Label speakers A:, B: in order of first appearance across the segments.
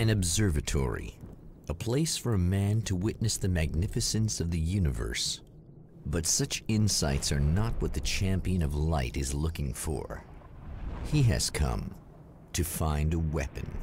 A: An observatory, a place for a man to witness the magnificence of the universe. But such insights are not what the champion of light is looking for. He has come to find a weapon.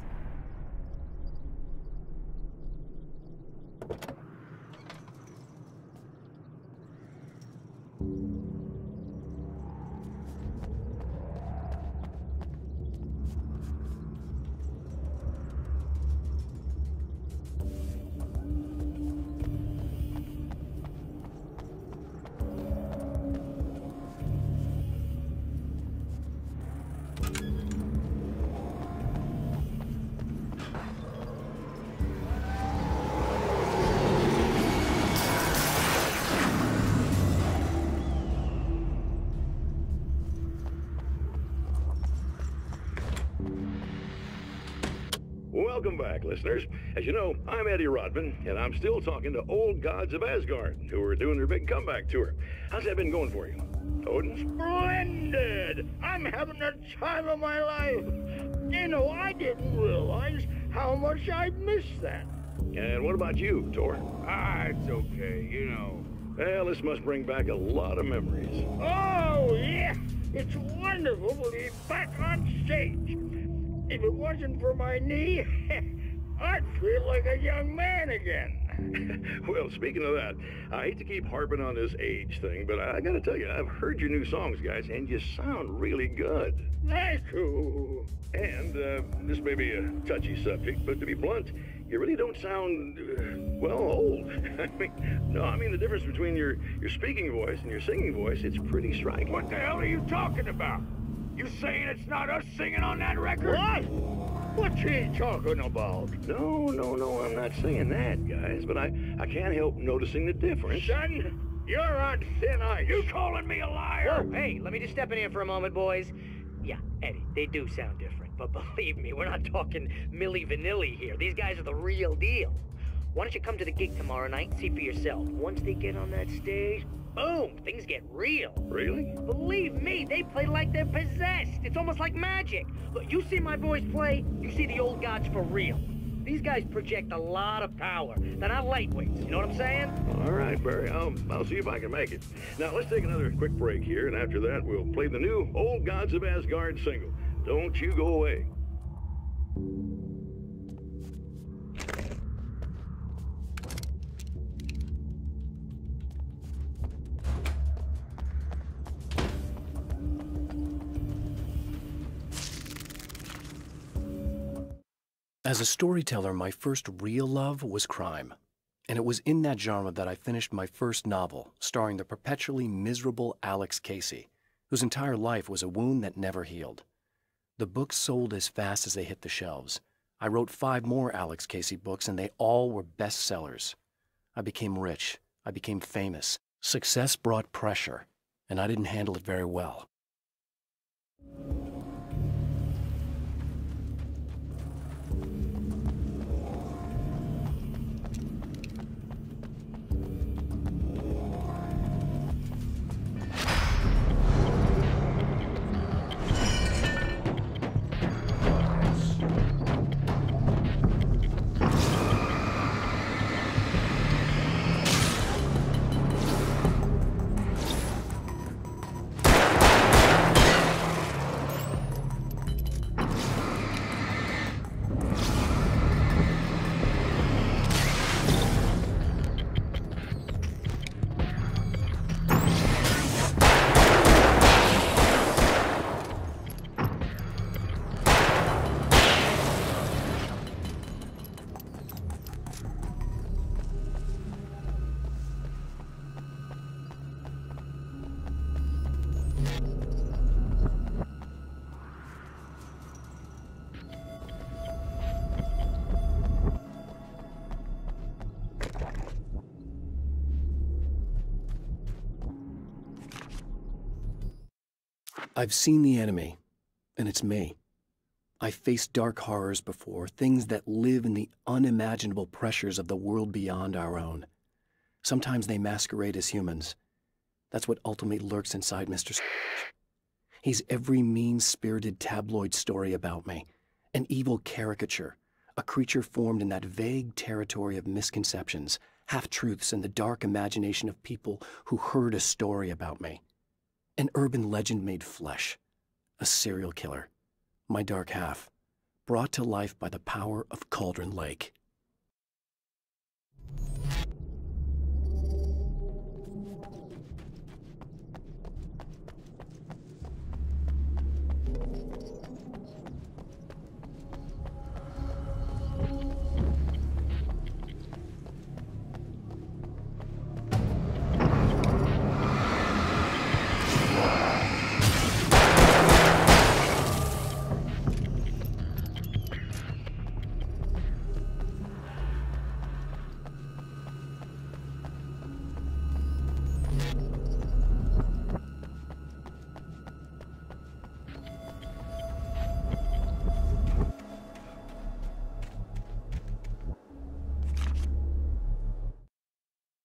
B: Welcome back, listeners. As you know, I'm Eddie Rodman, and I'm still talking to old gods of Asgard, who are doing their big comeback tour. How's that been going for you? Odin?
C: Splendid! I'm having the time of my life. You know, I didn't realize how much I'd missed that.
B: And what about you, Thor?
C: It's okay, you know.
B: Well, this must bring back a lot of memories.
C: Oh, yeah! It's wonderful to be back on stage. If it wasn't for my knee, I'd feel like a young man again.
B: Well, speaking of that, I hate to keep harping on this age thing, but I gotta tell you, I've heard your new songs, guys, and you sound really good.
C: Thank you.
B: And this may be a touchy subject, but to be blunt, you really don't sound, well, old. I mean the difference between your speaking voice and your singing voice, it's pretty striking.
C: What the hell are you talking about? You saying it's not us singing on that record? What? What's he talking about?
B: No, I'm not saying that, guys, but I can't help noticing the difference.
C: Son, you're on thin ice. You calling me a liar?
D: Whoa, hey, let me just step in here for a moment, boys. Yeah, Eddie, they do sound different, but believe me, we're not talking Milli Vanilli here. These guys are the real deal. Why don't you come to the gig tomorrow night and see for yourself? Once they get on that stage, boom, things get real.
B: Really?
D: Believe me, they play like they're possessed. It's almost like magic. Look, you see my boys play, you see the old gods for real. These guys project a lot of power. They're not lightweights, you know what I'm saying?
B: All right, Barry, I'll see if I can make it. Now, let's take another quick break here, and after that, we'll play the new Old Gods of Asgard single. Don't you go away.
E: As a storyteller, my first real love was crime. And it was in that genre that I finished my first novel, starring the perpetually miserable Alex Casey, whose entire life was a wound that never healed. The books sold as fast as they hit the shelves. I wrote 5 more Alex Casey books, and they all were bestsellers. I became rich. I became famous. Success brought pressure, and I didn't handle it very well. I've seen the enemy, and it's me. I've faced dark horrors before, things that live in the unimaginable pressures of the world beyond our own. Sometimes they masquerade as humans. That's what ultimately lurks inside Mr. Scrooge. He's every mean-spirited tabloid story about me, an evil caricature, a creature formed in that vague territory of misconceptions, half-truths, and the dark imagination of people who heard a story about me. An urban legend made flesh. A serial killer. My dark half. Brought to life by the power of Cauldron Lake.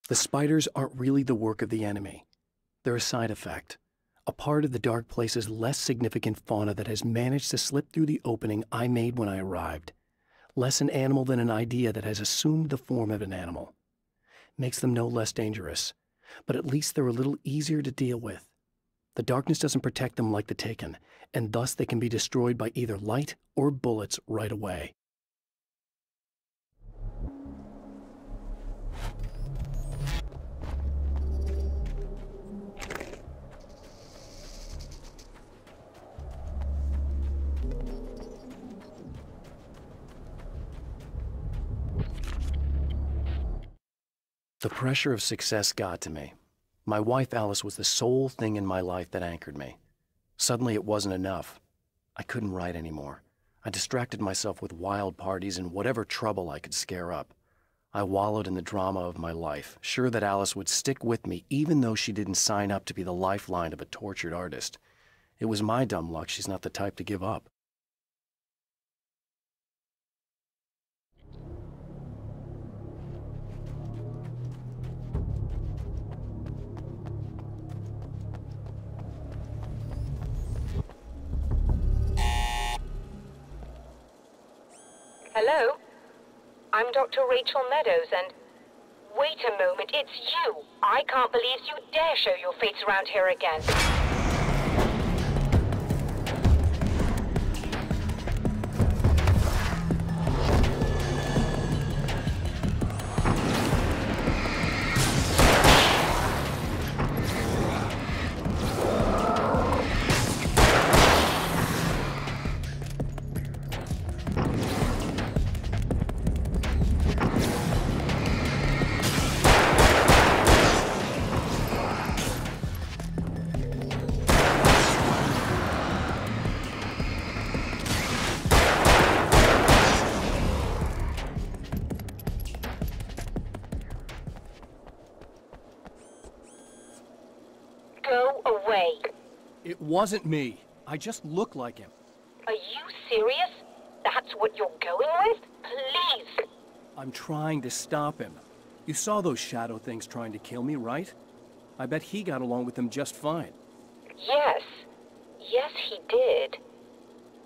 E: The spiders aren't really the work of the enemy. They're a side effect, a part of the dark place's less significant fauna that has managed to slip through the opening I made when I arrived. Less an animal than an idea that has assumed the form of an animal. Makes them no less dangerous, but at least they're a little easier to deal with. The darkness doesn't protect them like the Taken, and thus they can be destroyed by either light or bullets right away. The pressure of success got to me. My wife Alice was the sole thing in my life that anchored me. Suddenly it wasn't enough. I couldn't write anymore. I distracted myself with wild parties and whatever trouble I could scare up. I wallowed in the drama of my life, sure that Alice would stick with me even though she didn't sign up to be the lifeline of a tortured artist. It was my dumb luck she's not the type to give up.
F: Hello? I'm Dr. Rachel Meadows, and... Wait a moment, it's you! I can't believe you dare show your face around here again. Go away.
E: It wasn't me. I just look like him.
F: Are you serious? That's what you're going with? Please!
E: I'm trying to stop him. You saw those shadow things trying to kill me, right? I bet he got along with them just fine.
F: Yes. Yes, he did.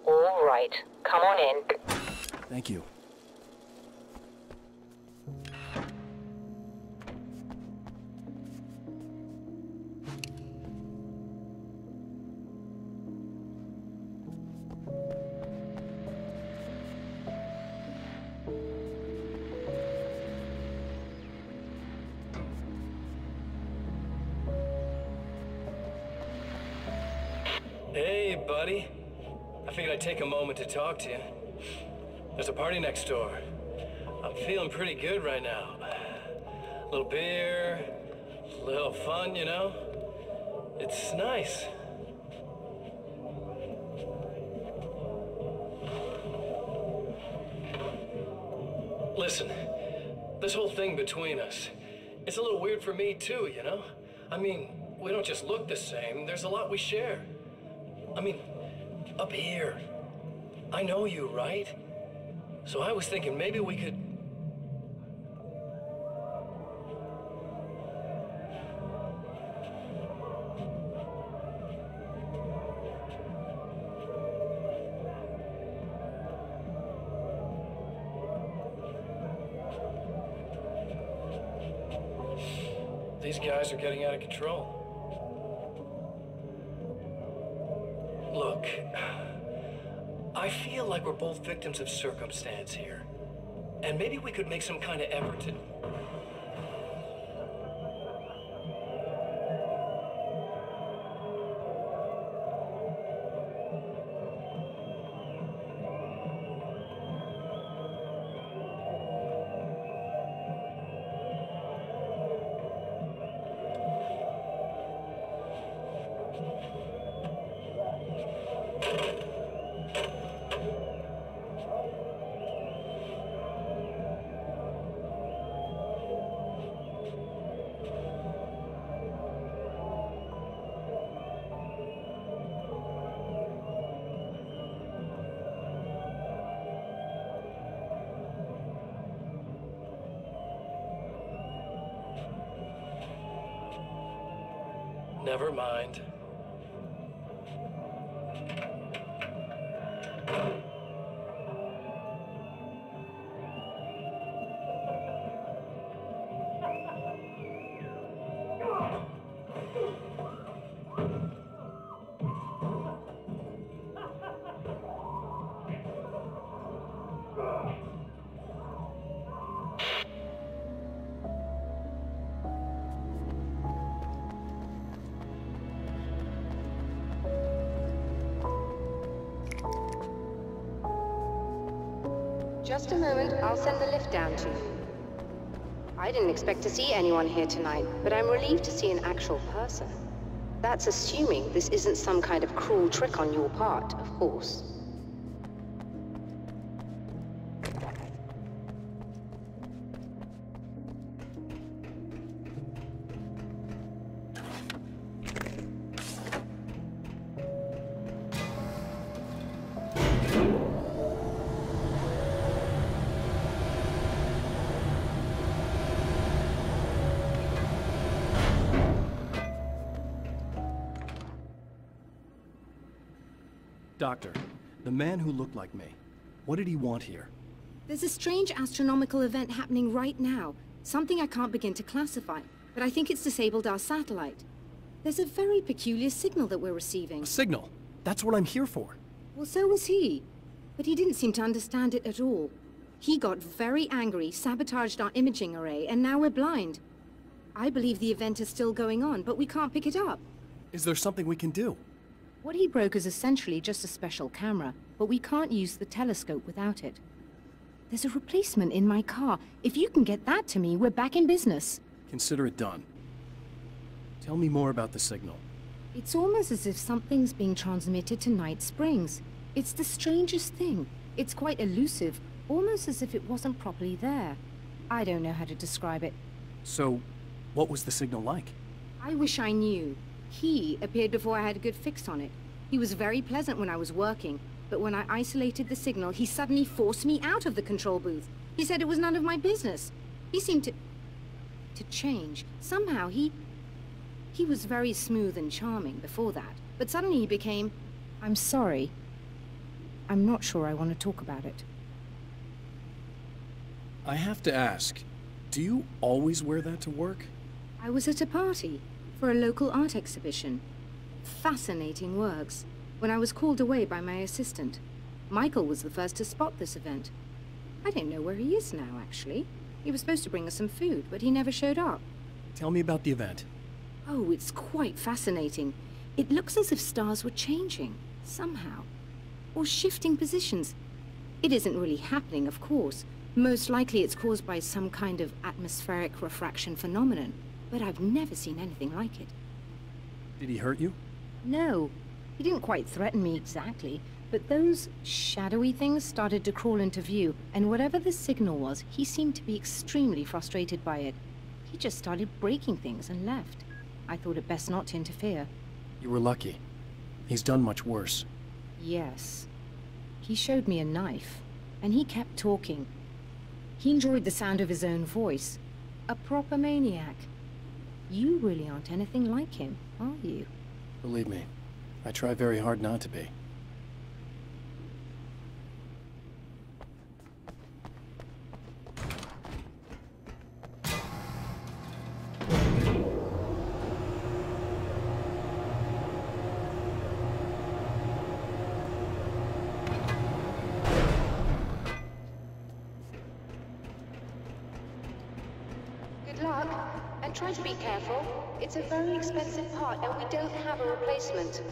F: All right. Come on in.
E: Thank you.
G: Hey, buddy. I figured I'd take a moment to talk to you. There's a party next door. I'm feeling pretty good right now. A little beer, a little fun, you know? It's nice. Listen, this whole thing between us, it's a little weird for me too, you know? I mean, we don't just look the same, there's a lot we share. I mean, up here. I know you, right? So I was thinking maybe we could... these guys are getting out of control. Look, I feel like we're both victims of circumstance here. And maybe we could make some kind of effort to... Never mind.
F: Just a moment, I'll send the lift down to you. I didn't expect to see anyone here tonight, but I'm relieved to see an actual person. That's assuming this isn't some kind of cruel trick on your part, of course.
E: Doctor, the man who looked like me, what did he want here?
H: There's a strange astronomical event happening right now. Something I can't begin to classify, but I think it's disabled our satellite. There's a very peculiar signal that we're receiving.
E: A signal? That's what I'm here for.
H: Well, so was he. But he didn't seem to understand it at all. He got very angry, sabotaged our imaging array, and now we're blind. I believe the event is still going on, but we can't pick it up.
E: Is there something we can do?
H: What he broke is essentially just a special camera, but we can't use the telescope without it. There's a replacement in my car. If you can get that to me, we're back in business.
E: Consider it done. Tell me more about the signal.
H: It's almost as if something's being transmitted to Night Springs. It's the strangest thing. It's quite elusive, almost as if it wasn't properly there. I don't know how to describe it.
E: So, what was the signal like?
H: I wish I knew. He appeared before I had a good fix on it. He was very pleasant when I was working, but when I isolated the signal, he suddenly forced me out of the control booth. He said it was none of my business. He seemed to change. Somehow he was very smooth and charming before that, but suddenly he became, I'm sorry. I'm not sure I want to talk about it.
E: I have to ask, do you always wear that to work?
H: I was at a party for a local art exhibition. Fascinating works. When I was called away by my assistant. Michael was the first to spot this event. I don't know where he is now, actually. He was supposed to bring us some food, but he never showed up.
E: Tell me about the event.
H: Oh, it's quite fascinating. It looks as if stars were changing, somehow. Or shifting positions. It isn't really happening, of course. Most likely it's caused by some kind of atmospheric refraction phenomenon. But I've never seen anything like it.
E: Did he hurt you?
H: No. He didn't quite threaten me exactly, but those shadowy things started to crawl into view, and whatever the signal was, he seemed to be extremely frustrated by it. He just started breaking things and left. I thought it best not to interfere.
E: You were lucky. He's done much worse.
H: Yes. He showed me a knife, and he kept talking. He enjoyed the sound of his own voice. A proper maniac. You really aren't anything like him, are you?
E: Believe me, I try very hard not to be.
F: try to be careful. It's a very expensive part, and we don't have a replacement.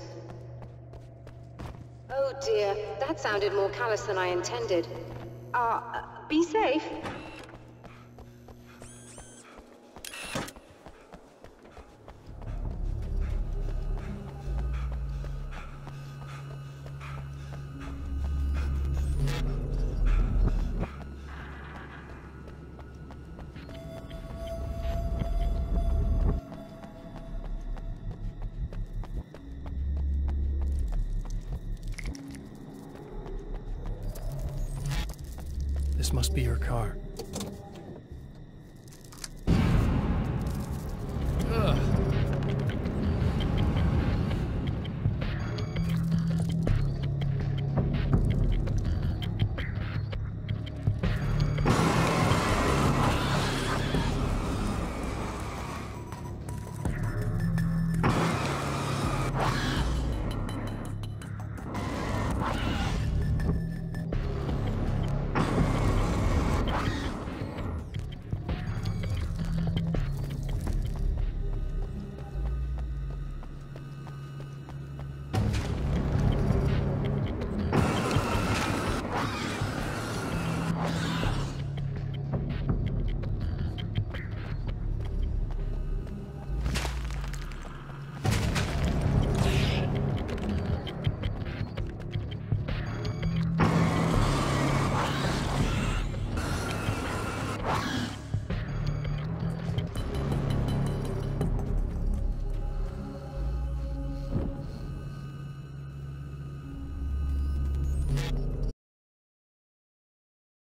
F: Oh dear, that sounded more callous than I intended. Be safe.
E: This must be her car.